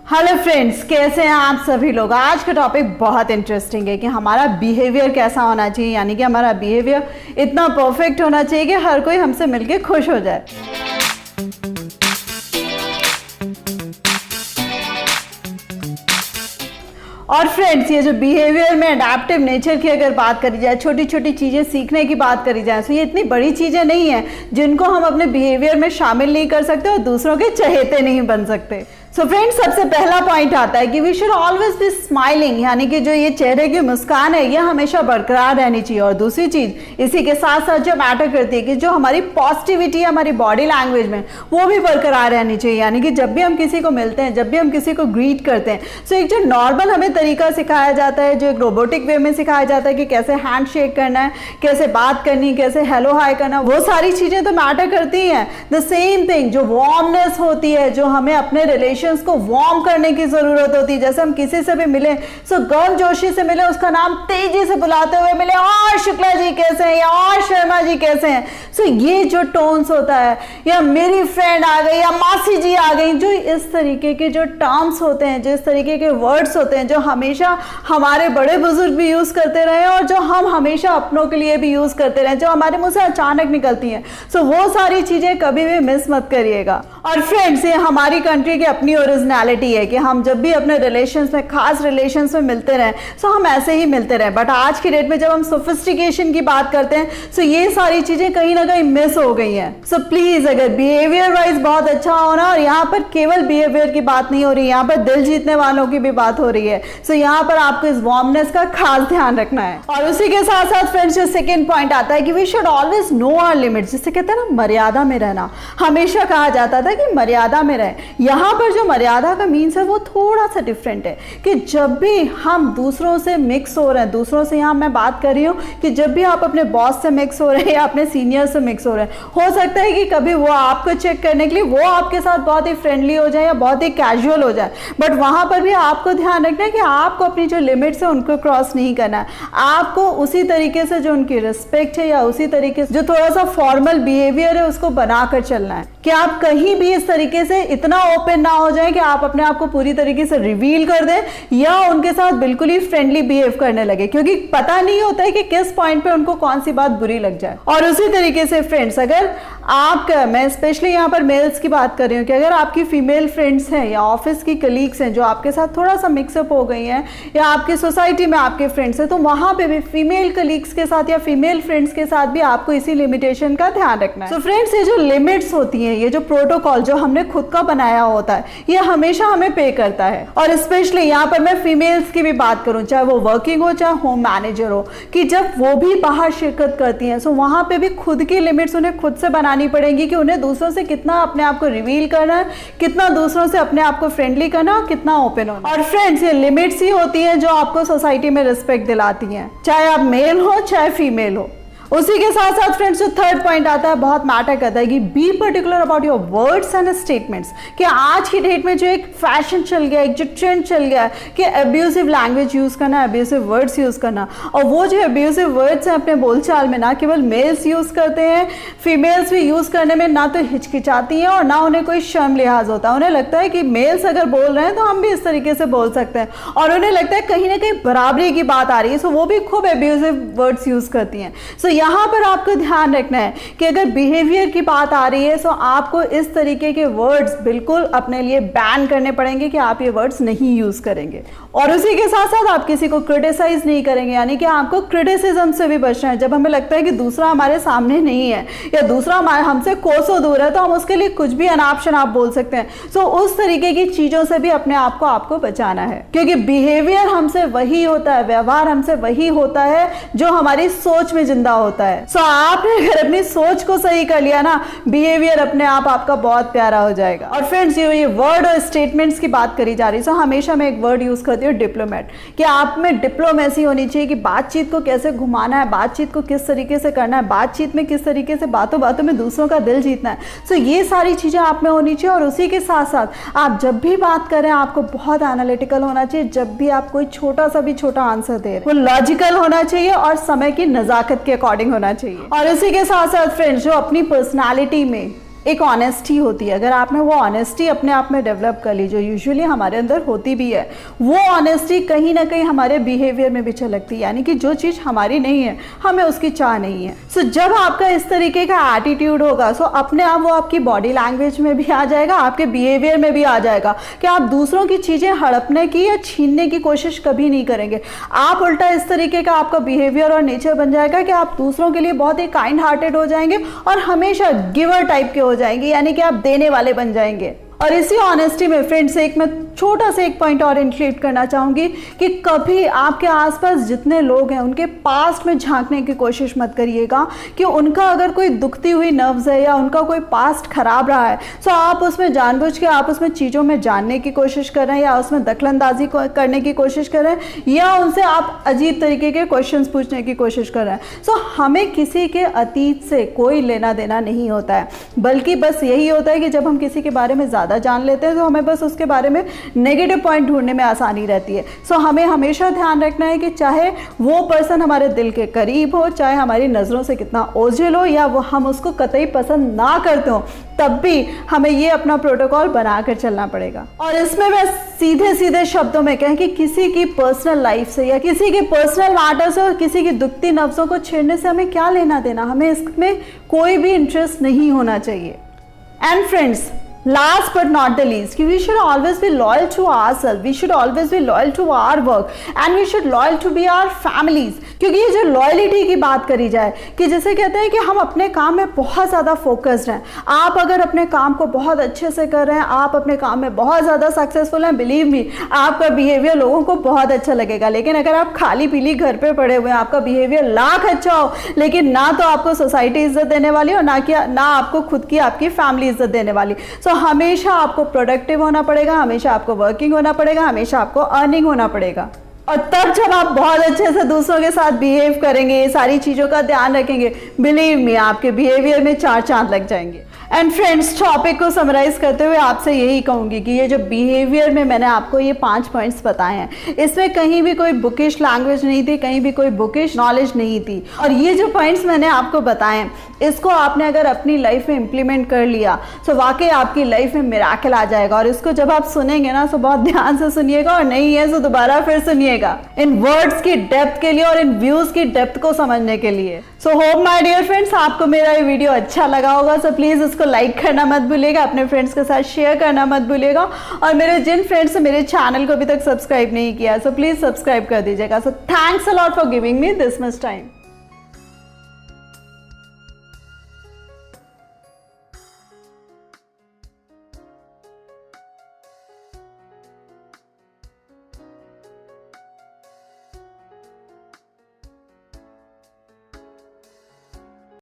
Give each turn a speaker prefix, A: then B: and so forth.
A: Hello friends, कैसे हैं आप सभी लोग। आज का टॉपिक बहुत इंटरेस्टिंग है कि हमारा बिहेवियर कैसा होना चाहिए, यानी कि हमारा बिहेवियर इतना परफेक्ट होना चाहिए कि हर कोई हमसे मिलके खुश हो जाए। और फ्रेंड्स, ये जो बिहेवियर में अडैप्टिव नेचर की अगर बात करी जाए, छोटी छोटी चीज़ें सीखने की बात करी जाए, तो ये इतनी बड़ी चीज़ें नहीं है जिनको हम अपने बिहेवियर में शामिल नहीं कर सकते और दूसरों के चहेते नहीं बन सकते। सो फ्रेंड्स, सबसे पहला पॉइंट आता है कि we should always be smiling, यानी कि जो ये चेहरे की मुस्कान है ये हमेशा बरकरार रहनी चाहिए। और दूसरी चीज इसी के साथ साथ जो मैटर करती है कि जो हमारी पॉजिटिविटी है हमारी बॉडी लैंग्वेज में, वो भी बरकरार रहनी चाहिए। यानी कि जब भी हम किसी को मिलते हैं, जब भी हम किसी को ग्रीट करते हैं, सो एक जो नॉर्मल हमें तरीका सिखाया जाता है, जो एक रोबोटिक वे में सिखाया जाता है कि कैसे हैंड शेक करना है, कैसे बात करनी, कैसे हेलो हाय करना, वो सारी चीजें तो मैटर करती हैं। द सेम थिंग जो वार्मनेस होती है, जो हमें अपने रिलेशन को वार्म करने की जरूरत होती है। जैसे हम किसी से भी मिले, सो गर्म जोशी से मिले, उसका नाम तेजी से बुलाते हुए मिले, और शुक्ला जी कैसे हैं, या और शर्मा जी कैसे हैं। सो ये जो टोन्स होता है, या मेरी फ्रेंड आ गई, या मासी जी आ गई, जो इस तरीके के जो टर्म्स होते हैं, जिस तरीके के वर्ड्स होते हैं, जो हमेशा हमारे बड़े बुजुर्ग भी यूज करते रहे और जो हम हमेशा अपनों के लिए भी यूज करते रहे, जो हमारे मुंह से अचानक निकलती हैं, सो वो सारी चीजें कभी भी मिस मत करिएगा। और फ्रेंड्स, ये हमारी कंट्री की अपनी ओरिजिनलिटी है कि हम जब भी अपने रिलेशंस में, खास रिलेशंस में मिलते रहें, सो हम ऐसे ही मिलते रहें। बट आज की डेट में जब हम सोफिस्टिकेशन की बात करते हैं, सो ये सारी चीजें कहीं ना कहीं मिस हो गई हैं। सो प्लीज, अगर बिहेवियर वाइज बहुत अच्छा होना, और यहाँ पर केवल बिहेवियर की बात नहीं हो रही, यहाँ पर दिल जीतने वालों की भी बात हो रही है। सो यहाँ पर आपको इस वार्मनेस का खास ध्यान रखना है। और उसी के साथ साथ फ्रेंड्स, जो सेकेंड पॉइंट आता है कि we should always know our limits, जिसे कहते हैं ना मर्यादा में रहना। हमेशा कहा जाता था कि मर्यादा में रहे। यहाँ पर जो मर्यादा का मीन्स है वो थोड़ा सा डिफरेंट है कि जब भी हम दूसरों से मिक्स हो रहे हैं, दूसरों से यहाँ मैं बात कर रही हूँ कि जब भी आप अपने बॉस से मिक्स हो रहे हैं या अपने सीनियर से मिक्स हो रहे हैं, हो सकता है कि कभी वो आपको चेक करने के लिए वो आपके साथ बहुत ही फ्रेंडली हो जाए या बहुत ही कैजुअल हो जाए, बट वहाँ पर भी आपको ध्यान रखना है कि आपको अपनी जो लिमिट्स है उनको क्रॉस नहीं करना है। आपको उसी तरीके से जो उनकी रिस्पेक्ट है या उसी तरीके से जो थोड़ा सा फॉर्मल बिहेवियर है उसको बनाकर चलना है कि आप कहीं भी इस तरीके से इतना ओपन ना हो जाए कि आप अपने आप को पूरी तरीके से रिवील कर दें या उनके साथ बिल्कुल ही फ्रेंडली बिहेव करने लगे, क्योंकि पता नहीं होता है कि किस पॉइंट पे उनको कौन सी बात बुरी लग जाए। और उसी तरीके से फ्रेंड्स, अगर आपका, मैं स्पेशली यहाँ पर मेल्स की बात कर रही हूँ, कि अगर आपकी फीमेल फ्रेंड्स हैं या ऑफिस की कलीग्स हैं जो आपके साथ थोड़ा सा मिक्सअप हो गई हैं, या आपकी सोसाइटी में आपके फ्रेंड्स हैं, तो वहां पे भी फीमेल कलीग्स के साथ या फीमेल फ्रेंड्स के साथ भी आपको इसी लिमिटेशन का ध्यान रखना है। सो फ्रेंड्स, ये जो लिमिट्स होती हैं, ये जो प्रोटोकॉल जो हमने खुद का बनाया होता है, ये हमेशा हमें पे करता है। और स्पेशली यहाँ पर मैं फीमेल्स की भी बात करूं, चाहे वो वर्किंग हो चाहे होम मैनेजर हो, कि जब वो भी बाहर शिरकत करती हैं, सो वहां पे भी खुद की लिमिट्स उन्हें खुद से बनानी पड़ेगी कि उन्हें दूसरों से कितना अपने आप को रिवील करना है, कितना दूसरों से अपने आप को फ्रेंडली करना और कितना ओपन होना। और फ्रेंड्स, ये लिमिट्स ही होती हैं जो आपको सोसाइटी में रिस्पेक्ट दिलाती हैं, चाहे आप मेल हो चाहे फीमेल हो। उसी के साथ साथ फ्रेंड्स, जो थर्ड पॉइंट आता है बहुत मैटर करता है कि be particular about your words and statements. कि आज की डेट में जो एक फैशन चल गया, एक जो ट्रेंड चल गया कि अब्यूसिव लैंग्वेज यूज करना, अब्यूसिव वर्ड्स यूज करना, और वो जो अब्यूसिव वर्ड्स हैं अपने बोलचाल में ना केवल मेल्स यूज करते हैं, फीमेल्स भी यूज करने में ना तो हिचकिचाती हैं और ना उन्हें कोई शर्म लिहाज होता है। उन्हें लगता है कि मेल्स अगर बोल रहे हैं तो हम भी इस तरीके से बोल सकते हैं, और उन्हें लगता है कहीं ना कहीं बराबरी की बात आ रही है, सो वो भी खूब अब्यूसिव वर्ड्स यूज करती हैं। सो यहाँ पर आपको ध्यान रखना है कि अगर बिहेवियर की बात आ रही है, सो आपको इस तरीके के वर्ड्स बिल्कुल अपने लिए बैन करने पड़ेंगे कि आप ये वर्ड्स नहीं यूज करेंगे। और उसी के साथ साथ आप किसी को क्रिटिसाइज नहीं करेंगे, यानी कि आपको क्रिटिसिज्म से भी बचना है। जब हमें लगता है कि दूसरा हमारे सामने नहीं है या दूसरा हमसे कोसों दूर है, तो हम उसके लिए कुछ भी अनाप शनाप बोल सकते हैं। सो उस तरीके की चीजों से भी अपने आप को आपको बचाना है, क्योंकि बिहेवियर हमसे वही होता है, व्यवहार हमसे वही होता है जो हमारी सोच में जिंदा होता है। सो आपने अगर अपनी सोच को सही कर लिया ना, बिहेवियर अपने आप आपका बहुत प्यारा हो जाएगा। और फ्रेंड्स, ये वर्ड और स्टेटमेंट्स की बात करी जा रही है, सो हमेशा मैं एक वर्ड यूज करती हूँ, डिप्लोमेट। कि आप में डिप्लोमेसी होनी चाहिए कि बातचीत को कैसे घुमाना है, बातचीत को किस तरीके से करना है, बातचीत में किस तरीके से बातों बातों में दूसरों का दिल जीतना है। सो ये सारी चीजें आप में होनी चाहिए। और उसी के साथ साथ आप जब भी बात करें आपको बहुत एनालिटिकल होना चाहिए। जब भी आप कोई छोटा सा भी छोटा आंसर दे रहे हैं, वो लॉजिकल होना चाहिए और समय की नजाकत के अकॉर्डिंग होना चाहिए। और इसी के साथ साथ फ्रेंड्स, जो अपनी पर्सनालिटी में एक ऑनेस्टी होती है। अगर आपने वो ऑनेस्टी अपने आप में डेवलप कर ली, जो यूजुअली हमारे अंदर होती भी है, वो ऑनेस्टी कहीं ना कहीं हमारे बिहेवियर में भी झलकती है, यानी कि जो चीज़ हमारी नहीं है हमें उसकी चाह नहीं है। सो जब आपका इस तरीके का एटीट्यूड होगा, सो अपने आप वो आपकी बॉडी लैंग्वेज में भी आ जाएगा, आपके बिहेवियर में भी आ जाएगा कि आप दूसरों की चीज़ें हड़पने की या छीनने की कोशिश कभी नहीं करेंगे। आप उल्टा इस तरीके का आपका बिहेवियर और नेचर बन जाएगा कि आप दूसरों के लिए बहुत ही काइंड हार्टेड हो जाएंगे और हमेशा गिवर टाइप के हो जाएंगे, यानी कि आप देने वाले बन जाएंगे। और इसी ऑनेस्टी में फ्रेंड्स एक मैं छोटा सा एक पॉइंट और इंक्लूड करना चाहूँगी कि कभी आपके आसपास जितने लोग हैं उनके पास्ट में झांकने की कोशिश मत करिएगा कि उनका अगर कोई दुखती हुई नर्व्स है या उनका कोई पास्ट खराब रहा है, तो आप उसमें जानबूझ के आप उसमें चीज़ों में जानने की कोशिश कर रहे हैं या उसमें दखलंदाजी करने की कोशिश कर रहे हैं या उनसे आप अजीब तरीके के क्वेश्चंस पूछने की कोशिश कर रहे हैं। सो हमें किसी के अतीत से कोई लेना देना नहीं होता है, बल्कि बस यही होता है कि जब हम किसी के बारे में ज़्यादा जान लेते हैं तो हमें बस उसके बारे में नेगेटिव पॉइंट ढूंढने में आसानी रहती है। सो हमें हमेशा ध्यान रखना है कि चाहे वो पर्सन हमारे दिल के करीब हो, चाहे हमारी नज़रों से कितना ओझल हो या वो हम उसको कतई पसंद ना करते हो, तब भी हमें ये अपना प्रोटोकॉल बनाकर चलना पड़ेगा। और इसमें मैं सीधे सीधे शब्दों में कहें कि किसी की पर्सनल लाइफ से या किसी के पर्सनल मैटर से और किसी की दुखती नफ्सों को छेड़ने से हमें क्या लेना देना, हमें इसमें कोई भी इंटरेस्ट नहीं होना चाहिए। And friends, last but not the least, we should always be loyal to ourselves, we should always be loyal to our work and we should loyal to be our families। क्योंकि ये जो loyalty की बात करी जाए कि जैसे कहते हैं कि हम अपने काम में बहुत ज़्यादा फोकस्ड हैं, आप अगर अपने काम को बहुत अच्छे से कर रहे हैं, आप अपने काम में बहुत ज़्यादा सक्सेसफुल हैं, बिलीव मी आपका बिहेवियर लोगों को बहुत अच्छा लगेगा। लेकिन अगर आप खाली पीली घर पे पड़े हुए हैं, आपका बिहेवियर लाख अच्छा हो लेकिन ना तो आपको सोसाइटी इज्जत देने वाली और ना आपको खुद की आपकी फैमिली इज्जत देने वाली। हमेशा आपको प्रोडक्टिव होना पड़ेगा, हमेशा आपको वर्किंग होना पड़ेगा, हमेशा आपको अर्निंग होना पड़ेगा। और तब जब आप बहुत अच्छे से दूसरों के साथ बिहेव करेंगे, ये सारी चीज़ों का ध्यान रखेंगे, बिलीव मी आपके बिहेवियर में 4 चांद लग जाएंगे। एंड फ्रेंड्स, टॉपिक को समराइज करते हुए आपसे यही कहूँगी कि ये जो बिहेवियर में मैंने आपको ये 5 पॉइंट्स बताए हैं, इसमें कहीं भी कोई बुकिश लैंग्वेज नहीं थी, कहीं भी कोई बुकिश नॉलेज नहीं थी। और ये जो पॉइंट्स मैंने आपको बताए हैं, इसको आपने अगर अपनी लाइफ में इम्प्लीमेंट कर लिया तो वाकई आपकी लाइफ में मिराकल आ जाएगा। और इसको जब आप सुनेंगे ना तो बहुत ध्यान से सुनिएगा और नहीं है तो दोबारा फिर सुनिएगा, इन वर्ड्स की डेप्थ के लिए और इन व्यूज की डेप्थ को समझने के लिए। So hope my dear friends आपको मेरा ये वीडियो अच्छा लगा होगा। सो प्लीज इसको लाइक करना मत भूलिएगा, अपने फ्रेंड्स के साथ शेयर करना मत भूलिएगा और मेरे जिन फ्रेंड्स मेरे चैनल को अभी तक सब्सक्राइब नहीं किया सो प्लीज सब्सक्राइब कर दीजिएगा। So thanks a lot for giving me this much time.